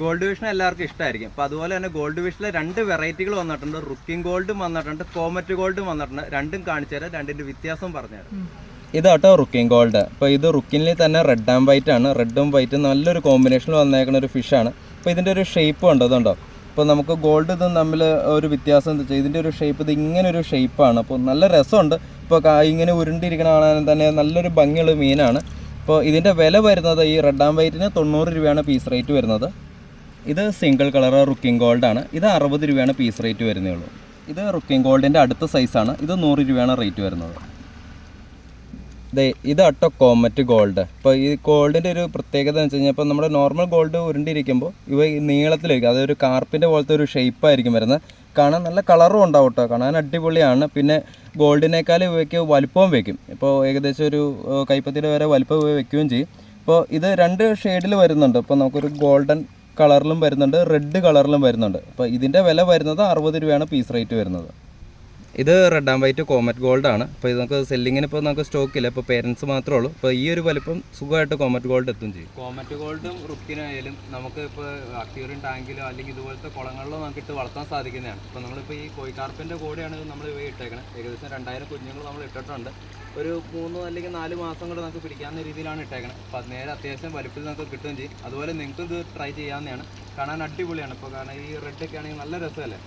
Gold vision എല്ലാവർക്കും ഇഷ്ടമായിരിക്കും. അപ്പോൾ അതുപോലെ തന്നെ ഗോൾഡ് വിഷനിലെ 2 വെറൈറ്റികൾ വന്നിട്ടുണ്ട്. റുക്കിംഗ് ഗോൾഡും വന്നിട്ടുണ്ട്, കോമറ്റ് ഗോൾഡും വന്നിട്ടുണ്ട്. രണ്ടും കാണിച്ചു തരാം, രണ്ടിൻ്റെ വ്യത്യാസം പറഞ്ഞുതരാം. ഇതാട്ടോ റുക്കിംഗ് ഗോൾഡ്. അപ്പോൾ ഇത് റുക്കിനിൽ തന്നെ റെഡ് ആൻഡ് വൈറ്റ് ആണ്. റെഡും വൈറ്റും നല്ലൊരു കോമ്പിനേഷനിൽ വന്നേക്കുന്ന ഒരു ഫിഷാണ്. അപ്പോൾ ഇതിൻ്റെ ഒരു ഷേപ്പ് ഉണ്ട്, അതുണ്ടോ? അപ്പോൾ നമുക്ക് ഗോൾഡ് ഇതും തമ്മിൽ ഒരു വ്യത്യാസം എന്താ വെച്ചാൽ ഇതിൻ്റെ ഒരു ഷേപ്പ് ഇത് ഇങ്ങനെ ഒരു ഷേപ്പാണ്. അപ്പോൾ നല്ല രസമുണ്ട്. ഇപ്പോൾ ഇങ്ങനെ ഉരുണ്ടിരിക്കണ കാണാൻ തന്നെ നല്ലൊരു ഭംഗിയുള്ള മീനാണ്. അപ്പോൾ ഇതിൻ്റെ വില വരുന്നത് ഈ റെഡ് ആൻഡ് വൈറ്റിന് 90 രൂപയാണ് പീസ് റേറ്റ് വരുന്നത്. ഇത് സിംഗിൾ കളർ റുക്കിംഗ് ഗോൾഡാണ്. ഇത് 60 രൂപയാണ് പീസ് റേറ്റ് വരുന്നേ ഉള്ളൂ. ഇത് റുക്കിംഗ് ഗോൾഡിൻ്റെ അടുത്ത സൈസാണ്. ഇത് 100 രൂപയാണ് റേറ്റ് വരുന്നത്. ഇതാട്ടോ കോമറ്റ് ഗോൾഡ്. ഇപ്പോൾ ഈ ഗോൾഡിൻ്റെ ഒരു പ്രത്യേകത എന്ന് വെച്ച് കഴിഞ്ഞാൽ ഇപ്പോൾ നമ്മുടെ നോർമൽ ഗോൾഡ് ഉരുണ്ടിരിക്കുമ്പോൾ ഇവ നീളത്തിലേക്ക് അതൊരു കാർപ്പിൻ്റെ പോലത്തെ ഒരു ഷേപ്പായിരിക്കും വരുന്നത്. കാണാൻ നല്ല കളറും ഉണ്ടാവും കേട്ടോ, കാണാൻ അടിപൊളിയാണ്. പിന്നെ ഗോൾഡിനേക്കാൾ ഇവയ്ക്ക് വലുപ്പവും വയ്ക്കും. ഇപ്പോൾ ഏകദേശം ഒരു കൈപ്പത്തിയുടെ വരെ വലുപ്പം വയ്ക്കുകയും ചെയ്യും. ഇപ്പോൾ ഇത് 2 ഷെയ്ഡിൽ വരുന്നുണ്ട്. ഇപ്പോൾ നമുക്കൊരു ഗോൾഡൻ കളറിലും വരുന്നുണ്ട്, റെഡ് കളറിലും വരുന്നുണ്ട്. അപ്പോൾ ഇതിൻ്റെ വില വരുന്നത് 60 രൂപയാണ് പീസ് റേറ്റ് വരുന്നത്. ഇത് red and white comet gold ആണ്. അപ്പോൾ ഇത് നമുക്ക് സെല്ലിങ്ങിന് ഇപ്പോൾ നമുക്ക് സ്റ്റോക്കില്ല, ഇപ്പോൾ പേരൻസ് മാത്രമേ ഉള്ളൂ. അപ്പോൾ ഈ ഒരു വലിപ്പം സുഖമായിട്ട് കോമറ്റ് ഗോൾഡ് എത്തും ചെയ്യും. കോമറ്റ് ഗോൾഡും റുക്കിനായാലും നമുക്ക് ഇപ്പോൾ അക്വേറിയം ടാങ്കിലോ അല്ലെങ്കിൽ ഇതുപോലത്തെ കുളങ്ങളിലോ നമുക്ക് ഇട്ട് വളർത്താൻ സാധിക്കുന്നതാണ്. ഇപ്പോൾ നമ്മളിപ്പോൾ ഈ കോഴിക്കാർപ്പിൻ്റെ കൂടെയാണ് നമ്മൾ ഇവ ഇട്ടേക്കണത്. ഏകദേശം 2000 കുഞ്ഞുങ്ങൾ നമ്മൾ ഇട്ടിട്ടുണ്ട്. ഒരു 3 അല്ലെങ്കിൽ 4 മാസം കൊണ്ട് നമുക്ക് പിടിക്കാവുന്ന രീതിയിലാണ് ഇട്ടേക്കണത്. അപ്പോൾ അത് നേരെ അത്യാവശ്യം വലുപ്പത്തിൽ നമുക്ക് കിട്ടുകയും ചെയ്യും. അതുപോലെ നിങ്ങൾക്കും ഇത് ട്രൈ ചെയ്യാവുന്നതാണ്. കാണാൻ അടിപൊളിയാണ്. ഇപ്പോൾ കാരണം ഈ റെഡൊക്കെ ആണെങ്കിൽ നല്ല രസമല്ലേ.